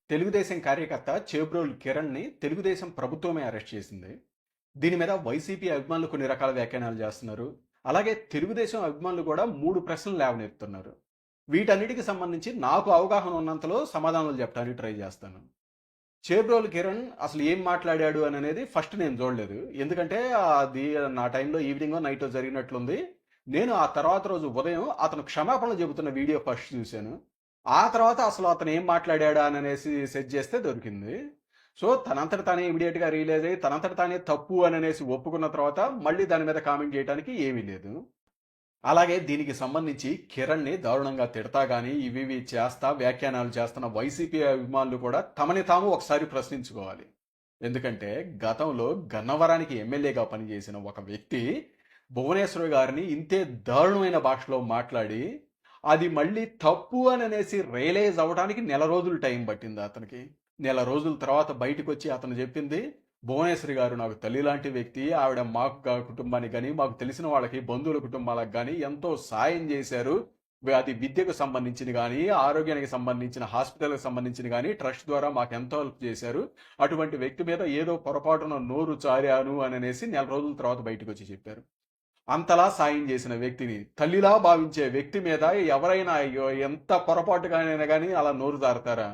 తెలుగుదేశం కార్యకర్త చేబ్రోలు కిరణ్ని తెలుగుదేశం ప్రభుత్వమే అరెస్ట్ చేసింది. దీని మీద వైసీపీ అభిమానులు కొన్ని రకాల వ్యాఖ్యానాలు చేస్తున్నారు. అలాగే తెలుగుదేశం అభిమానులు కూడా 3 ప్రశ్నలు లేవనెత్తుతున్నారు. వీటన్నిటికి సంబంధించి నాకు అవగాహన ఉన్నంతలో సమాధానాలు చెప్పడానికి ట్రై చేస్తాను. చేబ్రోలు కిరణ్ అసలు ఏం మాట్లాడాడు అని అనేది ఫస్ట్ నేను చూడలేదు. ఎందుకంటే అది నా టైంలో ఈవినింగో నైటో జరిగినట్లుంది. నేను ఆ తర్వాత రోజు ఉదయం అతను క్షమాపణలు చెబుతున్న వీడియో ఫస్ట్ చూశాను. ఆ తర్వాత అసలు అతను ఏం మాట్లాడా అని అనేసి సెట్ చేస్తే దొరికింది. సో తనంతట తానే ఇమీడియట్గా రియలైజ్ అయ్యి తనంతట తానే తప్పు అని అనేసి ఒప్పుకున్న తర్వాత మళ్ళీ దాని మీద కామెంట్ చేయడానికి ఏమీ లేదు. అలాగే దీనికి సంబంధించి కిరణ్ని దారుణంగా తిడతా కానీ ఇవి చేస్తా వ్యాఖ్యానాలు చేస్తున్న వైసీపీ అభిమానులు కూడా తమని తాము ఒకసారి ప్రశ్నించుకోవాలి. ఎందుకంటే గతంలో గన్నవరానికి ఎమ్మెల్యేగా పనిచేసిన ఒక వ్యక్తి భువనేశ్వర్ గారిని ఇంతే దారుణమైన భాషలో మాట్లాడి అది మళ్ళీ తప్పు అని అనేసి రియలైజ్ అవ్వడానికి నెల రోజులు టైం పట్టింది అతనికి. నెల రోజుల తర్వాత బయటకు వచ్చి అతను చెప్పింది, భువనేశ్వరి గారు నాకు తల్లి లాంటి వ్యక్తి, ఆవిడ మాకు కుటుంబానికి కానీ మాకు తెలిసిన వాళ్ళకి బంధువుల కుటుంబాలకు కానీ ఎంతో సాయం చేశారు. అది విద్యకు సంబంధించిన కానీ ఆరోగ్యానికి సంబంధించిన హాస్పిటల్కి సంబంధించిన కానీ ట్రస్ట్ ద్వారా మాకు ఎంతో హెల్ప్ చేశారు. అటువంటి వ్యక్తి మీద ఏదో పొరపాటున నోరు చారాను అని అనేసి నెల రోజుల తర్వాత బయటకు వచ్చి చెప్పారు. అంతలా సాయం చేసిన వ్యక్తిని, తల్లిలా భావించే వ్యక్తి మీద ఎవరైనా ఎంత పొరపాటుగానైనా కానీ అలా నోరు జారుతారా?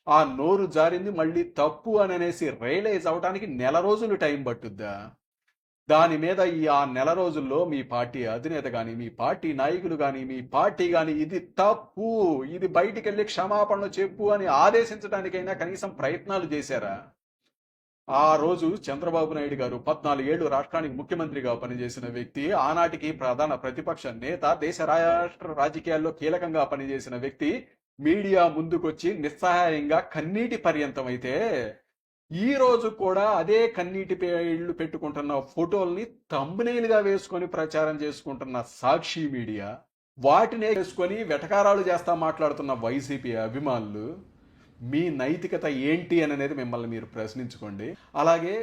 ఆ నోరు జారింది మళ్ళీ తప్పు అని అనేసి రియలైజ్ అవడానికి నెల రోజులు టైం పట్టుద్దా? దాని మీద ఆ నెల రోజుల్లో మీ పార్టీ అధినేత కానీ మీ పార్టీ నాయకులు కానీ మీ పార్టీ కానీ ఇది తప్పు, ఇది బయటికి వెళ్ళి క్షమాపణలు చెప్పు అని ఆదేశించడానికైనా కనీసం ప్రయత్నాలు చేశారా? ఆ రోజు చంద్రబాబు నాయుడు గారు 14 ఏళ్లు రాష్ట్రానికి ముఖ్యమంత్రిగా పనిచేసిన వ్యక్తి, ఆనాటికి ప్రధాన ప్రతిపక్ష నేత, దేశ రాష్ట్ర రాజకీయాల్లో కీలకంగా పనిచేసిన వ్యక్తి మీడియా ముందుకొచ్చి నిస్సహాయంగా కన్నీటి పర్యంతం అయితే, ఈ రోజు కూడా అదే కన్నీటి ఇళ్ళు పెట్టుకుంటున్న ఫోటోల్ని థంబ్నెయిల్గా వేసుకొని ప్రచారం చేసుకుంటున్న సాక్షి మీడియా, వాటినే వేసుకొని వెటకారాలు చేస్తా మాట్లాడుతున్న వైసీపీ అభిమానులు, మీ నైతికత ఏంటి అని అనేది మిమ్మల్ని మీరు ప్రశ్నించుకోండి. అలాగే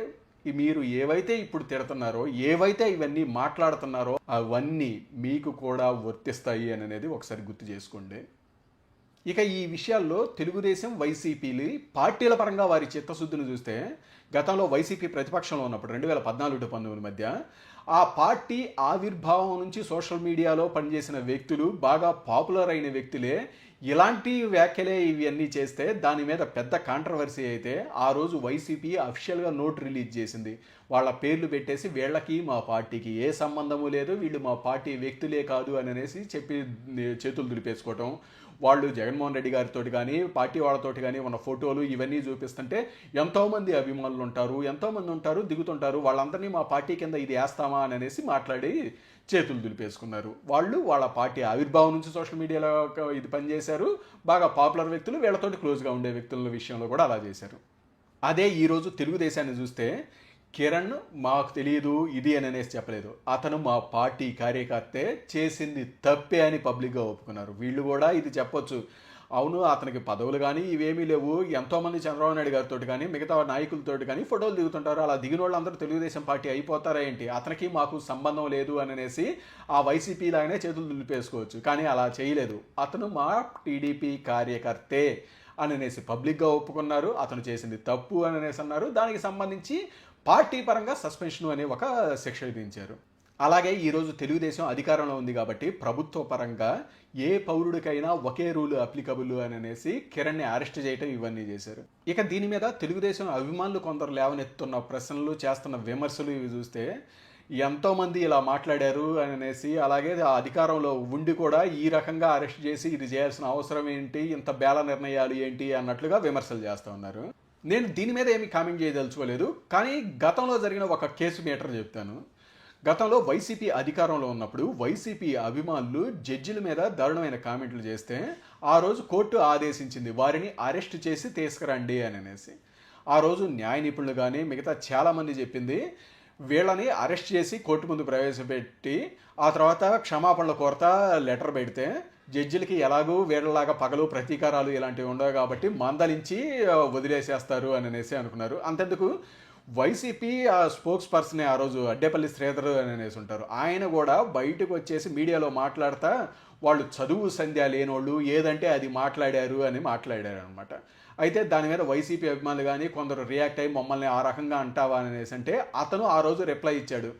మీరు ఏవైతే ఇప్పుడు తిడుతున్నారో, ఏవైతే ఇవన్నీ మాట్లాడుతున్నారో అవన్నీ మీకు కూడా వర్తిస్తాయి అని అనేది ఒకసారి గుర్తు చేసుకోండి. ఇక ఈ విషయాల్లో తెలుగుదేశం వైసీపీలు పార్టీల పరంగా వారి చిత్తశుద్ధిని చూస్తే, గతంలో వైసీపీ ప్రతిపక్షంలో ఉన్నప్పుడు 2014-19 మధ్య ఆ పార్టీ ఆవిర్భావం నుంచి సోషల్ మీడియాలో పనిచేసిన వ్యక్తులు, బాగా పాపులర్ అయిన వ్యక్తులే ఇలాంటి వ్యాఖ్యలే ఇవన్నీ చేస్తే దాని మీద పెద్ద కాంట్రవర్సీ అయితే ఆ రోజు వైసీపీ అఫీషియల్గా నోట్ రిలీజ్ చేసింది. వాళ్ళ పేర్లు పెట్టేసి వీళ్ళకి మా పార్టీకి ఏ సంబంధము లేదు, వీళ్ళు మా పార్టీ వ్యక్తులే కాదు అని అనేసి చెప్పి చేతులు దులిపేసుకోవటం. వాళ్ళు జగన్మోహన్ రెడ్డి గారితో కానీ పార్టీ వాళ్ళతోటి కానీ ఉన్న ఫోటోలు ఇవన్నీ చూపిస్తుంటే ఎంతోమంది అభిమానులు ఉంటారు, ఎంతోమంది ఉంటారు, దిగుతుంటారు. వాళ్ళందరినీ మా పార్టీ కింద ఇది వేస్తామా అని అనేసి మాట్లాడి చేతులు దులిపేసుకున్నారు. వాళ్ళు వాళ్ళ పార్టీ ఆవిర్భావం నుంచి సోషల్ మీడియాలో ఇది పనిచేశారు. బాగా పాపులర్ వ్యక్తులు వీళ్ళతోటి క్లోజ్గా ఉండే వ్యక్తుల విషయంలో కూడా అలా చేశారు. అదే ఈరోజు తెలుగుదేశాన్ని చూస్తే కిరణ్ మాకు తెలియదు ఇది అని అనేసి చెప్పలేదు. అతను మా పార్టీ కార్యకర్తే, చేసింది తప్పే అని పబ్లిక్గా ఒప్పుకున్నారు. వీళ్ళు కూడా ఇది చెప్పొచ్చు, అవును అతనికి పదవులు కానీ ఇవేమీ లేవు, ఎంతోమంది చంద్రబాబు నాయుడు గారితో కానీ మిగతా నాయకులతో కానీ ఫోటోలు దిగుతుంటారు, అలా దిగిన వాళ్ళందరూ తెలుగుదేశం పార్టీ అయిపోతారా ఏంటి, అతనికి మాకు సంబంధం లేదు అని అనేసి ఆ వైసీపీలాగానే చేతులు దులిపేసుకోవచ్చు. కానీ అలా చేయలేదు. అతను మా టీడీపీ కార్యకర్తే అని అనేసి పబ్లిక్గా ఒప్పుకున్నారు. అతను చేసింది తప్పు అని అనేసి అన్నారు. దానికి సంబంధించి పార్టీ పరంగా సస్పెన్షన్ అనే ఒక శిక్ష విధించారు. అలాగే ఈరోజు తెలుగుదేశం అధికారంలో ఉంది కాబట్టి ప్రభుత్వ పరంగా ఏ పౌరుడికైనా ఒకే రూలు అప్లికబుల్ అని అనేసి కిరణ్ని అరెస్ట్ చేయటం ఇవన్నీ చేశారు. ఇక దీని మీద తెలుగుదేశం అభిమానులు కొందరు లేవనెత్తున్న ప్రశ్నలు, చేస్తున్న విమర్శలు ఇవి చూస్తే ఎంతోమంది ఇలా మాట్లాడారు అని అనేసి, అలాగే అధికారంలో ఉండి కూడా ఈ రకంగా అరెస్ట్ చేసి ఇది చేయాల్సిన అవసరం ఏంటి, ఇంత బేల నిర్ణయాలు ఏంటి అన్నట్లుగా విమర్శలు చేస్తూ ఉన్నారు. నేను దీని మీద ఏమి కామెంట్ చేయదలుచుకోలేదు. కానీ గతంలో జరిగిన ఒక కేసు మీటర్ చెప్తాను. గతంలో వైసీపీ అధికారంలో ఉన్నప్పుడు వైసీపీ అభిమానులు జడ్జిల మీద దారుణమైన కామెంట్లు చేస్తే ఆ రోజు కోర్టు ఆదేశించింది వారిని అరెస్ట్ చేసి తీసుకురండి అని అనేసి. ఆ రోజు న్యాయ నిపుణులు కానీ మిగతా చాలామంది చెప్పింది, వీళ్ళని అరెస్ట్ చేసి కోర్టు ముందు ప్రవేశపెట్టి ఆ తర్వాత క్షమాపణలు కోరతా లెటర్ పెడితే జడ్జిలకి ఎలాగూ వీళ్ళలాగా పగలు ప్రతీకారాలు ఇలాంటివి ఉండవు కాబట్టి మందలించి వదిలేసేస్తారు అని అనేసి అనుకున్నారు. అంతెందుకు వైసీపీ స్పోక్స్ పర్సనే ఆ రోజు అడ్డేపల్లి శ్రీధర్ అని అనేసి ఉంటారు. ఆయన కూడా బయటకు వచ్చేసి మీడియాలో మాట్లాడతా వాళ్ళు చదువు సంధ్య లేనోళ్ళు ఏదంటే అది మాట్లాడారు అని మాట్లాడారు అనమాట. అయితే దాని మీద వైసీపీ అభిమానులు కానీ కొందరు రియాక్ట్ అయ్యి మమ్మల్ని ఆ రకంగా అంటావా అని అనేసి అంటే అతను ఆ రోజు రిప్లై ఇచ్చాడు,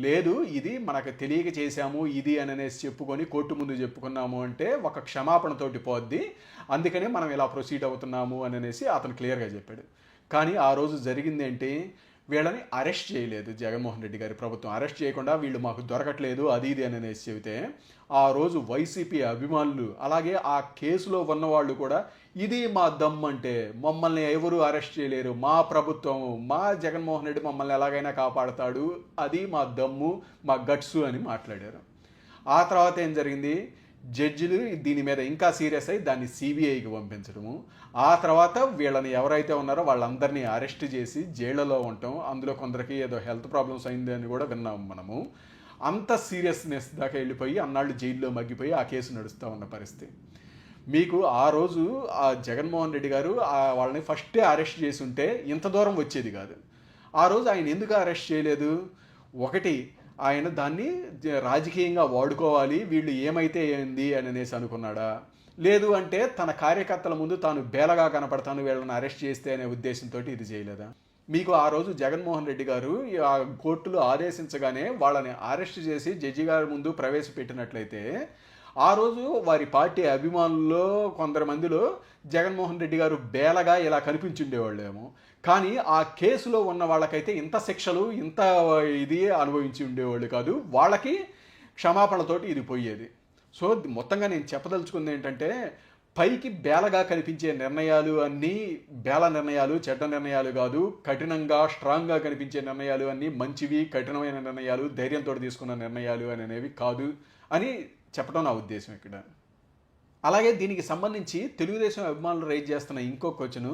లేదు ఇది మనకు తెలియక చేశాము ఇది అని అనేసి చెప్పుకొని కోర్టు ముందు చెప్పుకున్నాము అంటే ఒక క్షమాపణతోటి పోద్ది, అందుకనే మనం ఇలా ప్రొసీడ్ అవుతున్నాము అని అనేసి అతను క్లియర్గా చెప్పాడు. కానీ ఆ రోజు జరిగింది ఏంటి, వీళ్ళని అరెస్ట్ చేయలేదు జగన్మోహన్ రెడ్డి గారి ప్రభుత్వం. అరెస్ట్ చేయకుండా వీళ్ళు మాకు దొరకట్లేదు అది ఇది అని అనేసి చెబితే ఆ రోజు వైసీపీ అభిమానులు అలాగే ఆ కేసులో ఉన్నవాళ్ళు కూడా ఇది మా దమ్ అంటే మమ్మల్ని ఎవరు అరెస్ట్ చేయలేరు, మా ప్రభుత్వం మా జగన్మోహన్ రెడ్డి మమ్మల్ని ఎలాగైనా కాపాడతాడు, అది మా దమ్ము మా గట్సు అని మాట్లాడారు. ఆ తర్వాత ఏం జరిగింది, జడ్జిలు దీని మీద ఇంకా సీరియస్ అయ్యి దాన్ని సిబిఐకి పంపించడము, ఆ తర్వాత వీళ్ళని ఎవరైతే ఉన్నారో వాళ్ళందరినీ అరెస్ట్ చేసి జైళ్లలో ఉండటం, అందులో కొందరికి ఏదో హెల్త్ ప్రాబ్లమ్స్ అయింది అని కూడా విన్నాము మనము. అంత సీరియస్నెస్ దాకా వెళ్ళిపోయి అన్నాళ్ళు జైల్లో మగ్గిపోయి ఆ కేసు నడుస్తూ ఉన్న పరిస్థితి. మీకు ఆ రోజు ఆ జగన్మోహన్ రెడ్డి గారు వాళ్ళని ఫస్టే అరెస్ట్ చేసి ఉంటే ఇంత దూరం వచ్చేది కాదు. ఆ రోజు ఆయన ఎందుకు అరెస్ట్ చేయలేదు, ఒకటి ఆయన దాన్ని రాజకీయంగా వాడుకోవాలి వీళ్ళు ఏమైతే ఏంది అని అనేసి అనుకున్నాడా, లేదు అంటే తన కార్యకర్తల ముందు తాను బేలగా కనపడతాను వీళ్ళని అరెస్ట్ చేస్తే అనే ఉద్దేశంతో ఇది చేయలేదా? మీకు ఆ రోజు జగన్మోహన్ రెడ్డి గారు ఆ కోర్టులు ఆదేశించగానే వాళ్ళని అరెస్ట్ చేసి జడ్జి గారి ముందు ప్రవేశపెట్టినట్లయితే ఆ రోజు వారి పార్టీ అభిమానుల్లో కొందరు మందిలో జగన్మోహన్ రెడ్డి గారు బేలగా ఇలా కనిపించుండేవాళ్ళేమో, కానీ ఆ కేసులో ఉన్న వాళ్ళకైతే ఇంత శిక్షలు ఇంత ఇది అనుభవించి ఉండేవాళ్ళు కాదు, వాళ్ళకి క్షమాపణతోటి ఇది పోయేది. సో మొత్తంగా నేను చెప్పదలుచుకుంది ఏంటంటే, పైకి బేలగా కనిపించే నిర్ణయాలు అన్నీ బేల నిర్ణయాలు చెడ్డ నిర్ణయాలు కాదు, కఠినంగా స్ట్రాంగ్గా కనిపించే నిర్ణయాలు అన్నీ మంచివి కఠినమైన నిర్ణయాలు ధైర్యంతో తీసుకున్న నిర్ణయాలు అనేవి కాదు అని చెప్పడం నా ఉద్దేశం ఇక్కడ. అలాగే దీనికి సంబంధించి తెలుగుదేశం అభిమానులు రైజ్ చేస్తున్న ఇంకో క్వశ్చన్,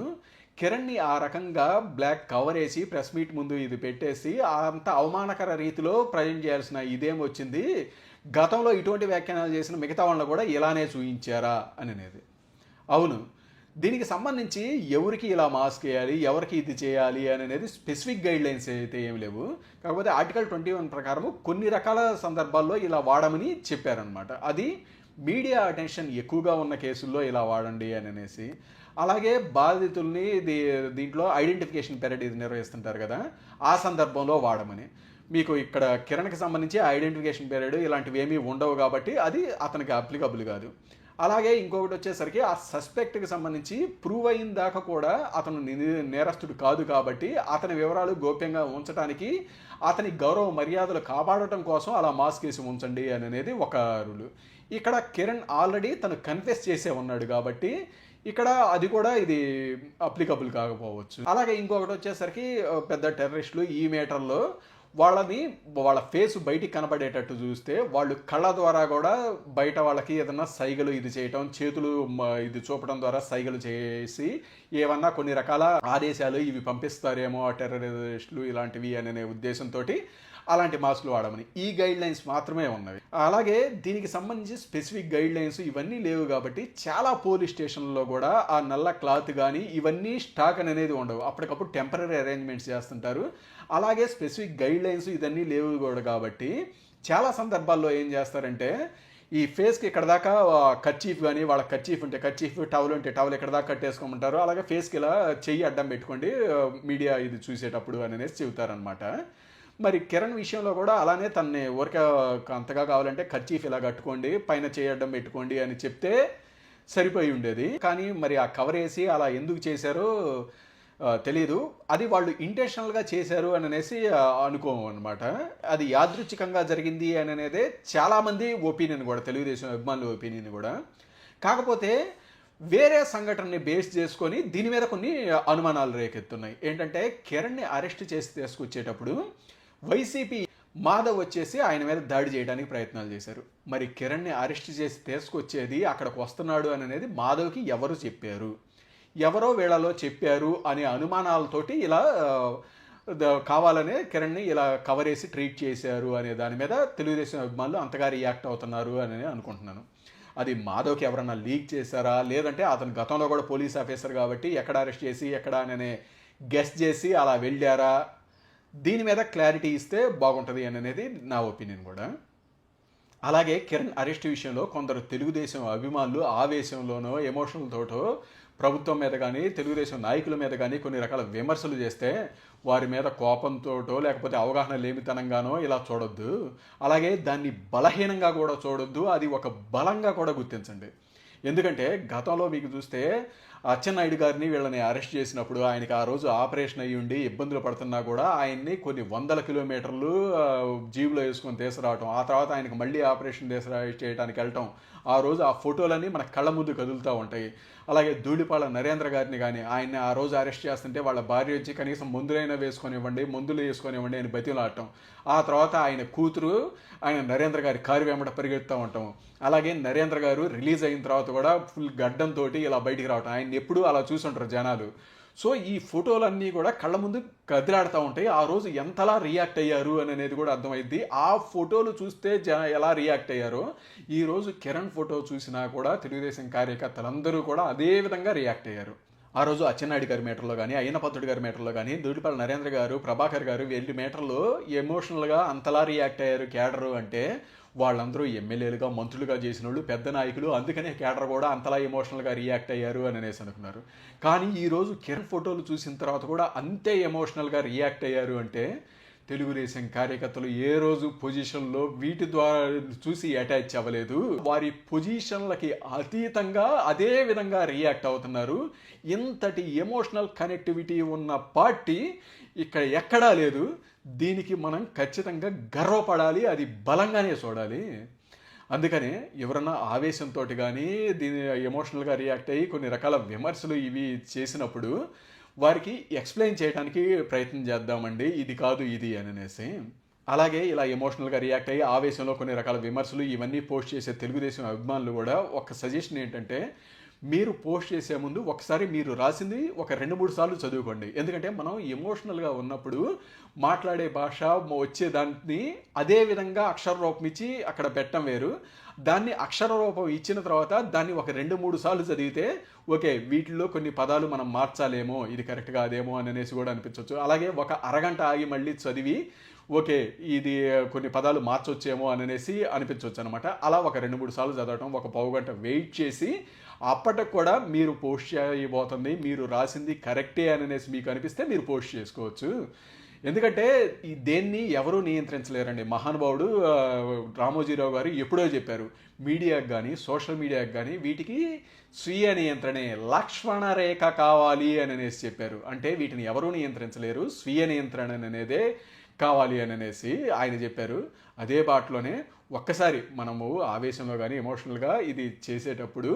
కిరణ్ని ఆ రకంగా బ్లాక్ కవర్ వేసి ప్రెస్ మీట్ ముందు ఇది పెట్టేసి అంత అవమానకర రీతిలో ప్రజెంట్ చేయాల్సిన ఇదేం వచ్చింది, గతంలో ఇటువంటి వ్యాఖ్యానాలు చేసిన మిగతా వాళ్ళని కూడా ఇలానే చూయించారా అనేది. అవును, దీనికి సంబంధించి ఎవరికి ఇలా మాస్క్ వేయాలి ఎవరికి ఇది చేయాలి అనేది స్పెసిఫిక్ గైడ్ లైన్స్ అయితే ఏమి లేవు. కాకపోతే ఆర్టికల్ 21 ప్రకారం కొన్ని రకాల సందర్భాల్లో ఇలా వాడమని చెప్పారనమాట. అది మీడియా అటెన్షన్ ఎక్కువగా ఉన్న కేసుల్లో ఇలా వాడండి అనేసి, అలాగే బాధితుల్ని దీంట్లో ఐడెంటిఫికేషన్ పీరియడ్ ఇది నిర్వహిస్తుంటారు కదా, ఆ సందర్భంలో వాడమని. మీకు ఇక్కడ కిరణ్కి సంబంధించి ఐడెంటిఫికేషన్ పీరియడ్ ఇలాంటివి ఏమీ ఉండవు కాబట్టి అది అతనికి అప్లికబుల్ కాదు. అలాగే ఇంకొకటి వచ్చేసరికి ఆ సస్పెక్ట్కి సంబంధించి ప్రూవ్ అయిన దాకా కూడా అతను నేరస్తుడు కాదు కాబట్టి అతని వివరాలు గోప్యంగా ఉంచడానికి అతని గౌరవ మర్యాదలు కాపాడటం కోసం అలా మాస్క్ వేసి ఉంచండి అనేది ఒక రూలు. ఇక్కడ కిరణ్ ఆల్రెడీ తను కన్ఫెస్ చేసే ఉన్నాడు కాబట్టి ఇక్కడ అది కూడా ఇది అప్లికబుల్ కాకపోవచ్చు. అలాగే ఇంకొకటి వచ్చేసరికి పెద్ద టెర్రరిస్టులు ఈ మేటర్లో వాళ్ళ ఫేస్ బయటికి కనబడేటట్టు చూస్తే వాళ్ళు కళ్ళ ద్వారా కూడా బయట వాళ్ళకి ఏదన్నా సైగలు ఇది చేయటం, చేతులు ఇది చూపడం ద్వారా సైగలు చేసి ఏమన్నా కొన్ని రకాల ఆదేశాలు ఇవి పంపిస్తారేమో ఆ టెర్రరిస్టులు ఇలాంటివి అనే ఉద్దేశంతో అలాంటి మాస్కులు వాడమని ఈ గైడ్ లైన్స్ మాత్రమే ఉన్నవి. అలాగే దీనికి సంబంధించి స్పెసిఫిక్ గైడ్ లైన్స్ ఇవన్నీ లేవు కాబట్టి చాలా పోలీస్ స్టేషన్లలో కూడా ఆ నల్ల క్లాత్ కానీ ఇవన్నీ స్టాక్ అనేది ఉండవు, అప్పటికప్పుడు టెంపరీ అరేంజ్మెంట్స్ చేస్తుంటారు. అలాగే స్పెసిఫిక్ గైడ్ లైన్స్ ఇవన్నీ లేవు కూడా కాబట్టి చాలా సందర్భాల్లో ఏం చేస్తారంటే ఈ ఫేస్కి ఇక్కడ దాకా కర్చీఫ్ కానీ వాళ్ళ కర్చీఫ్ ఉంటే కర్చీఫ్, టవల్ ఉంటే టవల్ ఇక్కడ దాకా కట్టేసుకోమంటారు, అలాగే ఫేస్కి ఇలా చెయ్యి అడ్డం పెట్టుకోండి మీడియా ఇది చూసేటప్పుడు అనేసి చెబుతారనమాట. మరి కిరణ్ విషయంలో కూడా అలానే తనని ఊరికే అంతగా కావాలంటే కర్చీఫ్ ఇలా కట్టుకోండి పైన చేయడం పెట్టుకోండి అని చెప్తే సరిపోయి ఉండేది. కానీ మరి ఆ కవర్ వేసి అలా ఎందుకు చేశారో తెలీదు, అది వాళ్ళు ఇంటెన్షనల్గా చేశారు అనేసి అనుకోము అనమాట. అది యాదృచ్ఛికంగా జరిగింది అనేదే చాలామంది ఒపీనియన్ కూడా, తెలుగుదేశం అభిమానుల ఒపీనియన్ కూడా. కాకపోతే వేరే సంఘటనని బేస్ చేసుకొని దీని మీద కొన్ని అనుమానాలు రేకెత్తున్నాయి. ఏంటంటే కిరణ్ని అరెస్ట్ చేసి తీసుకొచ్చేటప్పుడు వైసీపీ మాధవ్ వచ్చేసి ఆయన మీద దాడి చేయడానికి ప్రయత్నాలు చేశారు. మరి కిరణ్ని అరెస్ట్ చేసి తీసుకొచ్చేది అక్కడికి వస్తున్నాడు అనేది మాధవ్కి ఎవరు చెప్పారు, ఎవరో వీళ్ళలో చెప్పారు అనే అనుమానాలతోటి ఇలా కావాలనే కిరణ్ని ఇలా కవర్ వేసి ట్రీట్ చేశారు అనే దాని మీద తెలుగుదేశం అభిమానులు అంతగా రియాక్ట్ అవుతున్నారు అని అనుకుంటున్నాను. అది మాధవ్కి ఎవరన్నా లీక్ చేశారా, లేదంటే అతను గతంలో కూడా పోలీస్ ఆఫీసర్ కాబట్టి ఎక్కడ అరెస్ట్ చేసి ఎక్కడ అనే గెస్ చేసి అలా వెళ్ళారా దీని మీద క్లారిటీ ఇస్తే బాగుంటుంది అని అనేది నా ఒపీనియన్ కూడా. అలాగే కిరణ్ అరెస్ట్ విషయంలో కొందరు తెలుగుదేశం అభిమానులు ఆవేశంలోనో ఎమోషనల్తోటో ప్రభుత్వం మీద కానీ తెలుగుదేశం నాయకుల మీద కానీ కొన్ని రకాల విమర్శలు చేస్తే వారి మీద కోపంతోటో లేకపోతే అవగాహన లేమితనంగానో ఇలా చూడొద్దు. అలాగే దాన్ని బలహీనంగా కూడా చూడొద్దు, అది ఒక బలంగా కూడా గుర్తించండి. ఎందుకంటే గతంలో మీకు చూస్తే అచ్చెన్నాయుడు గారిని వీళ్ళని అరెస్ట్ చేసినప్పుడు ఆయనకి ఆ రోజు ఆపరేషన్ అయ్యి ఉండి ఇబ్బందులు పడుతున్నా కూడా ఆయన్ని కొన్ని వందల కిలోమీటర్లు జీబులో వేసుకొని తీసుకురావటం, ఆ తర్వాత ఆయనకి మళ్ళీ ఆపరేషన్ చేయడానికి వెళ్ళటం, ఆ రోజు ఆ ఫోటోలన్నీ మన కళ్ళ ముందు కదులుతూ ఉంటాయి. అలాగే ధూళిపాళ నరేంద్ర గారిని కానీ ఆయన్ని ఆ రోజు అరెస్ట్ చేస్తుంటే వాళ్ళ భార్య వచ్చి కనీసం మందులు వేసుకొనివ్వండి అని బతిలాడటం, ఆ తర్వాత ఆయన కూతురు ఆయన నరేంద్ర గారి కారు వెంబడ పరిగెడుతూ ఉంటాం. అలాగే నరేంద్ర గారు రిలీజ్ అయిన తర్వాత కూడా ఫుల్ గడ్డంతో ఇలా బయటికి రావటం, ఆయన ఎప్పుడూ అలా చూసుంటారు జనాలు. సో ఈ ఫోటోలన్నీ కూడా కళ్ళ ముందు కదిలాడుతూ ఉంటాయి. ఆ రోజు ఎంతలా రియాక్ట్ అయ్యారు అని అనేది కూడా అర్థమైంది. ఆ ఫోటోలు చూస్తే ఎలా రియాక్ట్ అయ్యారో ఈరోజు కిరణ్ ఫోటో చూసినా కూడా తెలుగుదేశం కార్యకర్తలందరూ కూడా అదే విధంగా రియాక్ట్ అయ్యారు. ఆ రోజు అచ్చెన్నాయుడు గారి మేటర్లో కానీ అయ్యన్నపత్రుడు గారి మేటర్లో కానీ ధూళిపాల నరేంద్ర గారు ప్రభాకర్ గారు వీళ్ళ మేటర్లో ఎమోషనల్గా అంతలా రియాక్ట్ అయ్యారు క్యాడరు అంటే వాళ్ళందరూ ఎమ్మెల్యేలుగా మంత్రులుగా చేసిన వాళ్ళు పెద్ద నాయకులు, అందుకనే క్యాడర్ కూడా అంతలా ఎమోషనల్గా రియాక్ట్ అయ్యారు అని అనేసి అనుకున్నారు. కానీ ఈరోజు కిరణ్ ఫోటోలు చూసిన తర్వాత కూడా అంతే ఎమోషనల్గా రియాక్ట్ అయ్యారు అంటే తెలుగుదేశం కార్యకర్తలు ఏ రోజు పొజిషన్లో వీటి ద్వారా చూసి అటాచ్ అవ్వలేదు, వారి పొజిషన్లకి అతీతంగా అదే విధంగా రియాక్ట్ అవుతున్నారు. ఇంతటి ఎమోషనల్ కనెక్టివిటీ ఉన్న పార్టీ ఇక్కడ ఎక్కడా లేదు. దీనికి మనం ఖచ్చితంగా గర్వపడాలి, అది బలంగానే చూడాలి. అందుకనే ఎవరన్నా ఆవేశంతో కానీ దీని ఎమోషనల్గా రియాక్ట్ అయ్యి కొన్ని రకాల విమర్శలు ఇవి చేసినప్పుడు వారికి ఎక్స్ప్లెయిన్ చేయడానికి ప్రయత్నం చేద్దామండి, ఇది కాదు ఇది అని అనేసి. అలాగే ఇలా ఎమోషనల్గా రియాక్ట్ అయ్యి ఆవేశంలో కొన్ని రకాల విమర్శలు ఇవన్నీ పోస్ట్ చేసే తెలుగుదేశం అభిమానులు కూడా ఒక సజెషన్ ఏంటంటే, మీరు పోస్ట్ చేసే ముందు ఒకసారి మీరు రాసింది ఒక 2-3 సార్లు చదువుకోండి. ఎందుకంటే మనం ఎమోషనల్గా ఉన్నప్పుడు మాట్లాడే భాష వచ్చే దాన్ని అదే విధంగా అక్షర రూపం ఇచ్చి అక్కడ పెట్టడం వేరు. దాన్ని అక్షర రూపం ఇచ్చిన తర్వాత దాన్ని ఒక 2-3 సార్లు చదివితే ఓకే వీటిల్లో కొన్ని పదాలు మనం మార్చాలేమో, ఇది కరెక్ట్గా అదేమో అని అనేసి కూడా అనిపించవచ్చు. అలాగే ఒక అరగంట ఆగి మళ్ళీ చదివి ఓకే ఇది కొన్ని పదాలు మార్చొచ్చేమో అని అనేసి అనిపించవచ్చు అనమాట. అలా ఒక 2-3 సార్లు చదవటం, ఒక పావుగంట వెయిట్ చేసి అప్పటికి కూడా మీరు పోస్ట్ చేయబోతుంది మీరు రాసింది కరెక్టే అని అనేసి మీకు అనిపిస్తే మీరు పోస్ట్ చేసుకోవచ్చు. ఎందుకంటే దేన్ని ఎవరూ నియంత్రించలేరండి. మహానుభావుడు రామోజీరావు గారు ఎప్పుడో చెప్పారు, మీడియాకు కానీ సోషల్ మీడియాకు కానీ వీటికి స్వీయ నియంత్రణే, లక్ష్మణ రేఖ కావాలి అని అనేసి చెప్పారు. అంటే వీటిని ఎవరూ నియంత్రించలేరు, స్వీయ నియంత్రణ అనేదే కావాలి అని అనేసి ఆయన చెప్పారు. అదే బాటలోనే ఒక్కసారి మనము ఆవేశంలో కానీ ఎమోషనల్గా ఇది చేసేటప్పుడు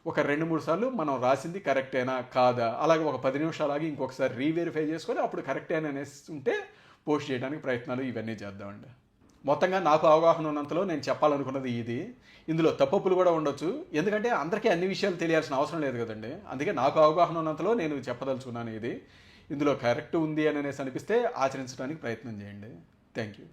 ఒక 2-3 సార్లు మనం రాసింది కరెక్టేనా కాదా, అలాగే ఒక 10 నిమిషాలు ఆగి ఇంకొకసారి రీవెరిఫై చేసుకొని అప్పుడు కరెక్టేనా అనేసి ఉంటే పోస్ట్ చేయడానికి ప్రయత్నాలు ఇవన్నీ చేద్దామండి. మొత్తంగా నాకు అవగాహన ఉన్నంతలో నేను చెప్పాలనుకున్నది ఇది. ఇందులో తప్పులు కూడా ఉండొచ్చు, ఎందుకంటే అందరికీ అన్ని విషయాలు తెలియాల్సిన అవసరం లేదు కదండి. అందుకే నాకు అవగాహన ఉన్నంతలో నేను చెప్పదలుచుకున్నాను ఇది. ఇందులో కరెక్ట్ ఉంది అని అనేసి అనిపిస్తే ఆచరించడానికి ప్రయత్నం చేయండి. Thank you.